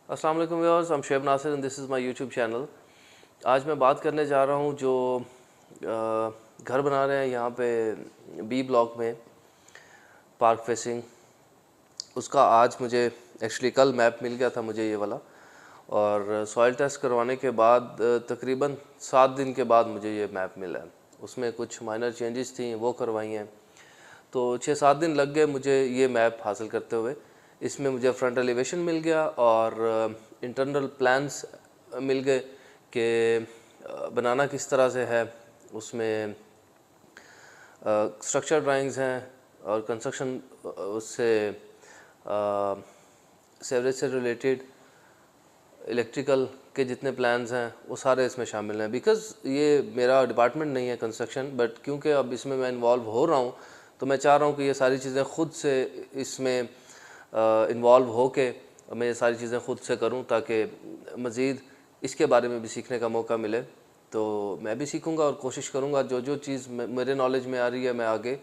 अस्सलाम वालेकुम viewers, I'm Shoaib Nasir and this is my YouTube channel. आज मैं बात करने जा रहा हूँ जो घर बना रहे हैं यहाँ पे बी ब्लॉक में पार्क फेसिंग, उसका आज मुझे एक्चुअली कल मैप मिल गया था मुझे ये वाला, और सॉइल टेस्ट करवाने के बाद तकरीबन 7 दिन के बाद मुझे ये मैप मिला है। उसमें कुछ माइनर चेंजेस थी वो करवाई हैं, तो 6-7 दिन लग गए मुझे ये मैप हासिल करते हुए। इसमें मुझे फ्रंट एलिवेशन मिल गया और इंटरनल प्लान्स मिल गए कि बनाना किस तरह से है। उसमें स्ट्रक्चर ड्राइंग्स हैं और कंस्ट्रक्शन उससे सेवरेज से रिलेटेड इलेक्ट्रिकल के जितने प्लान्स हैं वो सारे इसमें शामिल हैं। बिकॉज़ ये मेरा डिपार्टमेंट नहीं है कंस्ट्रक्शन, बट क्योंकि अब इसमें मैं इन्वॉल्व हो रहा हूँ तो मैं चाह रहा हूँ कि ये सारी चीज़ें ख़ुद से इसमें इन्वॉल्व हो के मैं ये सारी चीज़ें ख़ुद से करूँ ताकि मज़ीद इसके बारे में भी सीखने का मौका मिले। तो मैं भी सीखूँगा और कोशिश करूँगा जो जो चीज़ मेरे नॉलेज में आ रही है मैं आगे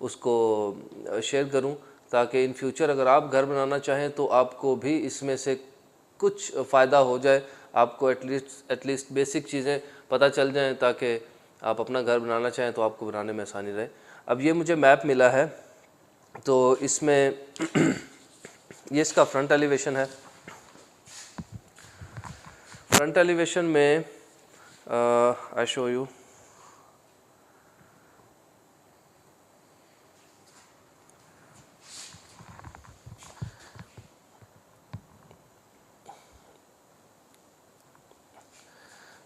उसको शेयर करूँ, ताकि इन फ्यूचर अगर आप घर बनाना चाहें तो आपको भी इसमें से कुछ फ़ायदा हो जाए, आपको एटलीस्ट बेसिक चीज़ें पता चल जाएं ताकि आप अपना घर बनाना चाहें तो आपको बनाने में आसानी रहे। अब ये मुझे मैप मिला है तो इसमें ये इसका फ्रंट एलिवेशन है। फ्रंट एलिवेशन में आई शो यू,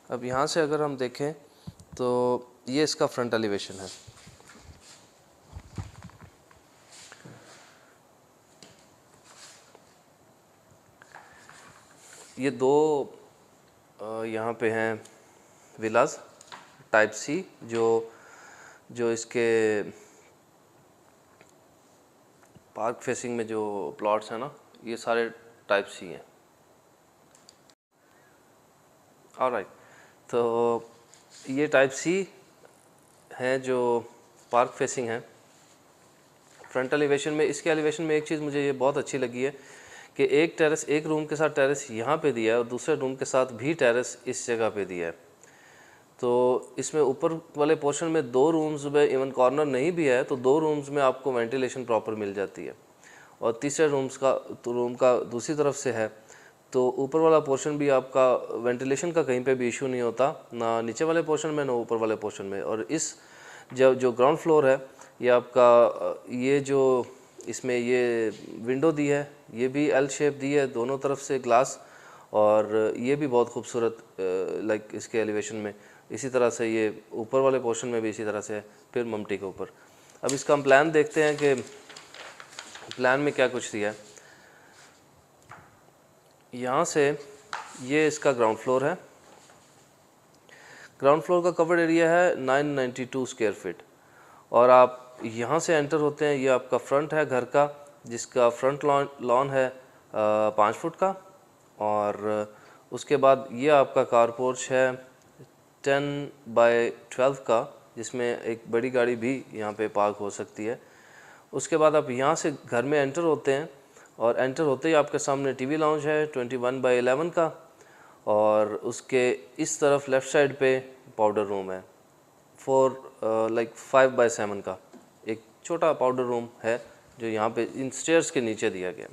अब यहाँ से अगर हम देखें तो ये इसका फ्रंट एलिवेशन है। ये दो यहाँ पे हैं विलास टाइप सी, जो इसके पार्क फेसिंग में जो प्लॉट्स हैं ना, ये सारे टाइप सी हैं। ऑलराइट, तो ये टाइप सी हैं जो पार्क फेसिंग हैं। फ्रंट एलिवेशन में, इसके एलिवेशन में एक चीज़ मुझे ये बहुत अच्छी लगी है कि एक टेरेस, एक रूम के साथ टेरेस यहाँ पे दिया है और दूसरे रूम के साथ भी टेरेस इस जगह पे दिया है। तो इसमें ऊपर वाले पोर्शन में 2 रूम्स में इवन कॉर्नर नहीं भी है तो 2 रूम्स में आपको वेंटिलेशन प्रॉपर मिल जाती है, और तीसरे रूम का दूसरी तरफ से है तो ऊपर वाला पोर्शन भी आपका वेंटिलेशन का कहीं पे भी इशू नहीं होता, ना नीचे वाले पोर्शन में ना ऊपर वाले पोर्शन में। और इस जो ग्राउंड फ्लोर है ये आपका, ये जो इसमें ये विंडो दी है ये भी एल शेप दी है दोनों तरफ से ग्लास, और ये भी बहुत खूबसूरत लाइक इसके एलिवेशन में इसी तरह से ये ऊपर वाले पोर्शन में भी इसी तरह से है, फिर ममटी के ऊपर। अब इसका हम प्लान देखते हैं कि प्लान में क्या कुछ दिया है। यहाँ से ये इसका ग्राउंड फ्लोर है। ग्राउंड फ्लोर का कवर्ड एरिया है 992 स्क्वायर फीट, और आप यहाँ से एंटर होते हैं, ये आपका फ्रंट है घर का, जिसका फ्रंट लॉन है 5 फुट का, और उसके बाद ये आपका कार पोर्च है 10 बाय 12 का, जिसमें एक बड़ी गाड़ी भी यहाँ पे पार्क हो सकती है। उसके बाद आप यहाँ से घर में एंटर होते हैं और एंटर होते ही आपके सामने टीवी लाउंज है 21 बाय 11 का, और उसके इस तरफ लेफ़्ट साइड पे पाउडर रूम है 5 बाय 7 का, एक छोटा पाउडर रूम है जो यहाँ पे इन स्टेयर्स के नीचे दिया गया।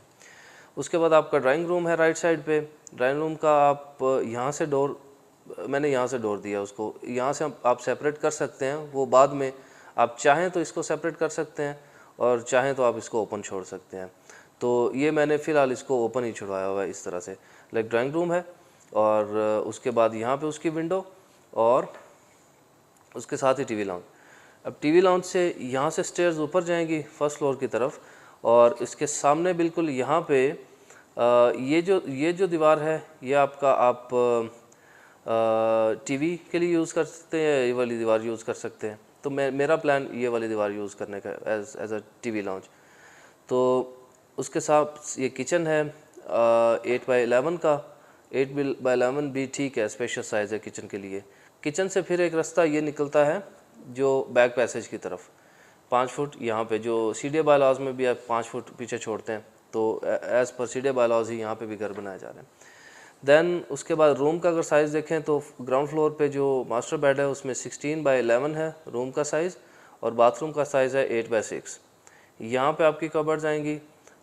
उसके बाद आपका ड्राइंग रूम है राइट साइड पे। ड्राइंग रूम का आप यहाँ से डोर, मैंने यहाँ से डोर दिया उसको, यहाँ से आप सेपरेट कर सकते हैं, वो बाद में आप चाहें तो इसको सेपरेट कर सकते हैं और चाहें तो आप इसको ओपन छोड़ सकते हैं। तो ये मैंने फ़िलहाल इसको ओपन ही छुड़वाया हुआ है इस तरह से, लाइक ड्राइंग रूम है, और उसके बाद यहाँ पे उसकी विंडो और उसके साथ ही टीवी लाउंज। अब टीवी लाउंज से यहाँ से स्टेयर्स ऊपर जाएंगी फर्स्ट फ्लोर की तरफ, और इसके सामने बिल्कुल यहाँ पे ये जो दीवार है ये आपका आप टीवी के लिए यूज़ कर सकते हैं, ये वाली दीवार यूज़ कर सकते हैं। तो मेरा प्लान ये वाली दीवार यूज़ करने का एज अ टीवी लाउंज। तो उसके साथ ये किचन है 8 बाय 11 का। 8 बाय 11 भी ठीक है, स्पेशियस साइज़ है किचन के लिए। किचन से फिर एक रास्ता ये निकलता है जो बैक पैसेज की तरफ 5 फुट, यहाँ पे जो सीडीए बायलॉज में भी आप 5 फुट पीछे छोड़ते हैं, तो एज़ पर सीडे बायलॉज ही यहाँ पे भी घर बनाए जा रहे हैं। देन उसके बाद रूम का अगर साइज़ देखें तो ग्राउंड फ्लोर पे जो मास्टर बेड है उसमें 16x11 है रूम का साइज़, और बाथरूम का साइज़ है 8x6। यहाँ पे आपकी कबर्ड्स आएंगी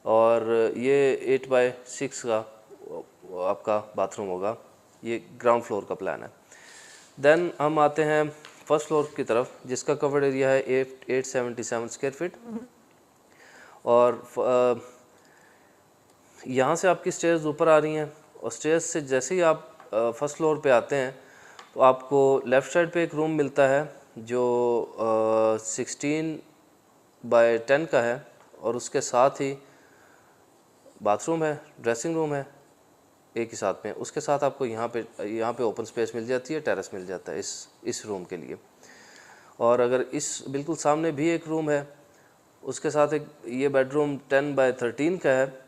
और ये 8x6 का आपका बाथरूम होगा। ये ग्राउंड फ्लोर का प्लान है। देन हम आते हैं फर्स्ट फ्लोर की तरफ, जिसका कवर्ड एरिया है 877 स्क्वायर फीट। और यहाँ से आपकी स्टेयर्स ऊपर आ रही हैं, और स्टेयर्स से जैसे ही आप फर्स्ट फ्लोर पे आते हैं तो आपको लेफ़्ट साइड पे एक रूम मिलता है जो 16x10 का है, और उसके साथ ही बाथरूम है, ड्रेसिंग रूम है एक ही साथ में। उसके साथ आपको यहाँ पे ओपन स्पेस मिल जाती है, टेरेस मिल जाता है इस रूम के लिए। और अगर इस बिल्कुल सामने भी एक रूम है, उसके साथ एक ये बेडरूम 10x13 का है,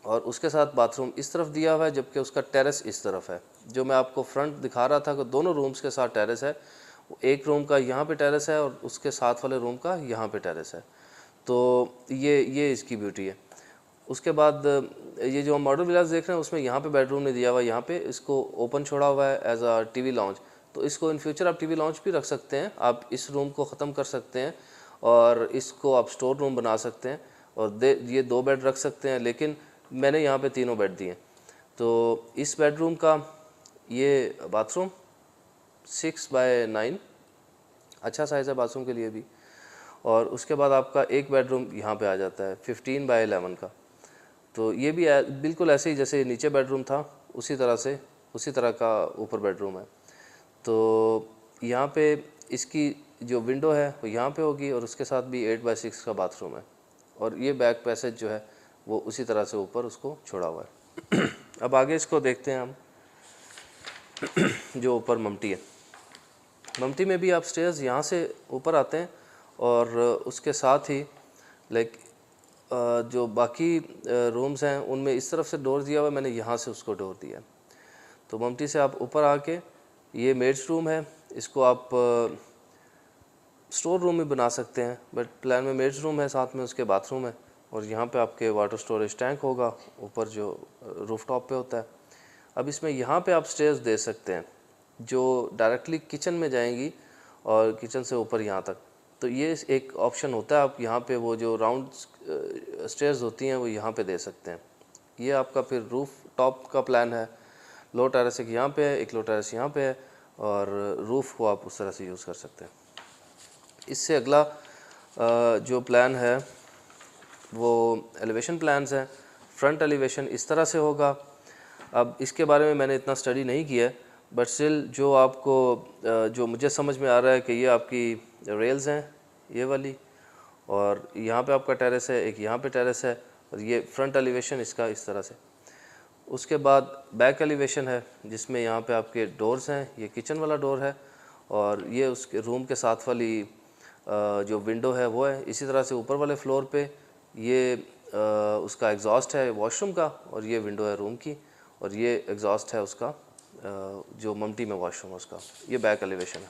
और उसके साथ बाथरूम इस तरफ दिया हुआ है, जबकि उसका टेरेस इस तरफ है। जो मैं आपको फ्रंट दिखा रहा था कि दोनों रूम्स के साथ टेरेस है, एक रूम का यहाँ पे टेरेस है और उसके साथ वाले रूम का यहाँ पे टेरेस है। तो ये इसकी ब्यूटी है। उसके बाद ये जो मॉडर्न विलास देख रहे हैं उसमें यहाँ पे बेडरूम नहीं दिया हुआ, यहाँ पे इसको ओपन छोड़ा हुआ है एज अ टीवी लॉन्च। तो इसको इन फ्यूचर आप टीवी लॉन्च भी रख सकते हैं। आप इस रूम को ख़त्म कर सकते हैं और इसको आप स्टोर रूम बना सकते हैं, और ये 2 बेड रख सकते हैं, लेकिन मैंने यहाँ पे 3 बेड दिए। तो इस बेडरूम का ये बाथरूम 6x9 अच्छा साइज़ है बाथरूम के लिए भी। और उसके बाद आपका एक बेडरूम यहाँ पे आ जाता है 15x11 का। तो ये भी बिल्कुल ऐसे ही जैसे नीचे बेडरूम था उसी तरह का ऊपर बेडरूम है। तो यहाँ पे इसकी जो विंडो है वो यहाँ पे होगी, और उसके साथ भी 8x6 का बाथरूम है, और ये बैक पैसेज जो है वो उसी तरह से ऊपर उसको छोड़ा हुआ है। अब आगे इसको देखते हैं हम। जो ऊपर ममटी है, ममटी में भी आप स्टेयर्स यहाँ से ऊपर आते हैं, और उसके साथ ही लाइक जो बाकी रूम्स हैं उनमें इस तरफ से डोर दिया हुआ है, मैंने यहाँ से उसको डोर दिया। तो ममटी से आप ऊपर आके ये मेड्स रूम है, इसको आप स्टोर रूम में बना सकते हैं, बट प्लान में मेड्स रूम है, साथ में उसके बाथरूम है, और यहाँ पे आपके वाटर स्टोरेज टैंक होगा ऊपर जो रूफ टॉप पे होता है। अब इसमें यहाँ पे आप स्टेयर्स दे सकते हैं जो डायरेक्टली किचन में जाएंगी, और किचन से ऊपर यहाँ तक। तो ये एक ऑप्शन होता है, आप यहाँ पे वो जो राउंड स्टेयर्स होती हैं वो यहाँ पे दे सकते हैं। ये आपका फिर रूफ टॉप का प्लान है। लो टेरेस एक यहाँ पे है, एक लो टेरेस यहाँ पे है, और रूफ़ को आप उस तरह से यूज़ कर सकते हैं। इससे अगला जो प्लान है वो एलिवेशन प्लान्स हैं। फ्रंट एलिवेशन इस तरह से होगा। अब इसके बारे में मैंने इतना स्टडी नहीं किया है, बट स्टिल जो आपको जो मुझे समझ में आ रहा है कि ये आपकी रेल्स हैं ये वाली, और यहाँ पे आपका टेरेस है, एक यहाँ पे टेरेस है, और ये फ्रंट एलिवेशन इसका इस तरह से। उसके बाद बैक एलिवेशन है जिसमें यहाँ पे आपके डोर्स हैं, ये किचन वाला डोर है, और ये उसके रूम के साथ वाली जो विंडो है वो है। इसी तरह से ऊपर वाले फ्लोर पे ये उसका एग्जॉस्ट है वॉशरूम का, और ये विंडो है रूम की, और ये एग्जॉस्ट है उसका जो ममटी में वॉशरूम है उसका। ये बैक एलिवेशन है।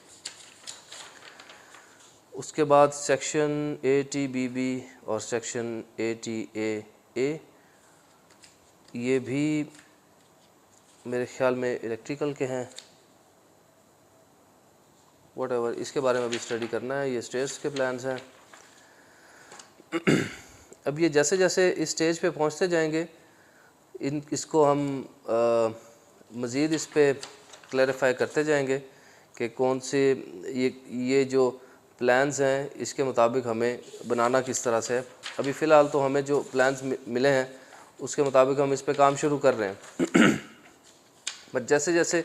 उसके बाद सेक्शन ATBB और सेक्शन ATAA, ये भी मेरे ख्याल में इलेक्ट्रिकल के हैं, व्हाटएवर, इसके बारे में अभी स्टडी करना है। ये स्टेयर्स के प्लान्स हैं। अब ये जैसे जैसे इस स्टेज पे पहुंचते जाएंगे इसको हम मज़ीद इस पे क्लैरिफाई करते जाएंगे कि कौन से ये जो प्लान्स हैं इसके मुताबिक हमें बनाना किस तरह से है। अभी फ़िलहाल तो हमें जो प्लान्स मिले हैं उसके मुताबिक हम इस पे काम शुरू कर रहे हैं। बट जैसे जैसे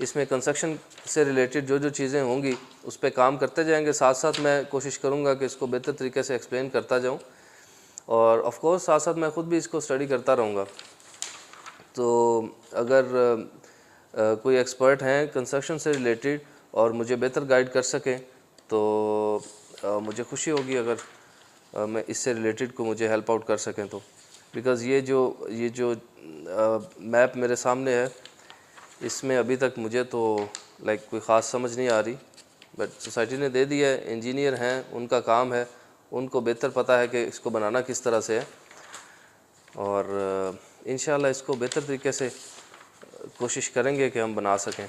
इसमें कंस्ट्रक्शन से रिलेटेड जो चीज़ें होंगी उस पर काम करते जाएंगे, साथ साथ मैं कोशिश करूँगा कि इसको बेहतर तरीके से एक्सप्लेन करता जाऊँ, और ऑफ कोर्स साथ साथ मैं ख़ुद भी इसको स्टडी करता रहूँगा। तो अगर कोई एक्सपर्ट हैं कंस्ट्रक्शन से रिलेटेड और मुझे बेहतर गाइड कर सकें तो मुझे खुशी होगी अगर मैं इससे रिलेटेड को मुझे हेल्प आउट कर सकें तो। बिकॉज़ ये जो मैप मेरे सामने है इसमें अभी तक मुझे तो लाइक कोई ख़ास समझ नहीं आ रही, बट सोसाइटी ने दे दिया है, इंजीनियर हैं, उनका काम है, उनको बेहतर पता है कि इसको बनाना किस तरह से है। और इंशाल्लाह इसको बेहतर तरीके से कोशिश करेंगे कि हम बना सकें।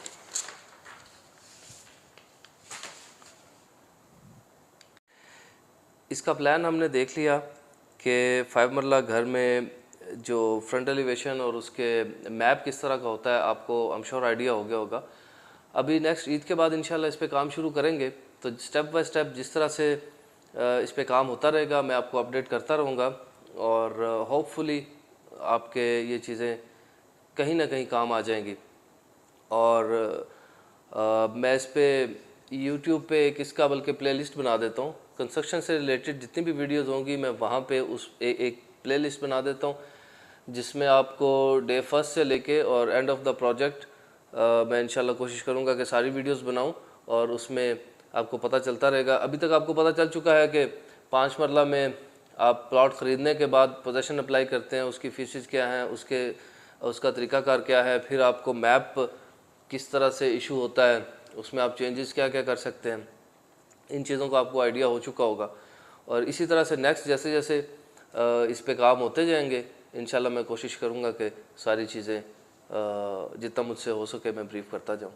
इसका प्लान हमने देख लिया कि 5 मरला घर में जो फ्रंट एलिवेशन और उसके मैप किस तरह का होता है, आपको आई एम श्योर आइडिया हो गया होगा। अभी नेक्स्ट ईद के बाद इंशाल्लाह इस पे काम शुरू करेंगे, तो स्टेप बाय स्टेप जिस तरह से इस पे काम होता रहेगा मैं आपको अपडेट करता रहूँगा, और होपफुली आपके ये चीज़ें कहीं ना कहीं काम आ जाएंगी। और मैं इस पे यूट्यूब पे एक इसका बल्कि प्लेलिस्ट बना देता हूँ, कंस्ट्रक्शन से रिलेटेड जितनी भी वीडियोज़ होंगी मैं वहाँ पे उस एक प्लेलिस्ट बना देता हूँ, जिसमें आपको डे फर्स्ट से लेके और एंड ऑफ द प्रोजेक्ट मैं इंशाल्लाह कोशिश करूँगा कि सारी वीडियोस बनाऊँ, और उसमें आपको पता चलता रहेगा। अभी तक आपको पता चल चुका है कि 5 मरला में आप प्लॉट ख़रीदने के बाद पोजेसन अप्लाई करते हैं, उसकी फीसिस क्या हैं, उसका तरीक़ाकार क्या है, फिर आपको मैप किस तरह से इशू होता है, उसमें आप चेंजेस क्या क्या कर सकते हैं, इन चीज़ों का आपको आइडिया हो चुका होगा। और इसी तरह से नेक्स्ट जैसे जैसे इस पे काम होते जाएंगे इंशाल्लाह मैं कोशिश करूँगा कि सारी चीज़ें जितना मुझसे हो सके मैं ब्रीफ करता जाऊँ।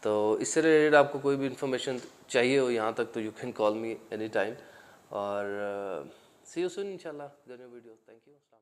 तो इससे रिलेटेड आपको कोई भी इन्फॉर्मेशन चाहिए हो यहाँ तक, तो you can call me any time, और सी यू सून इंशाल्लाह न्यू वीडियो। Thank you.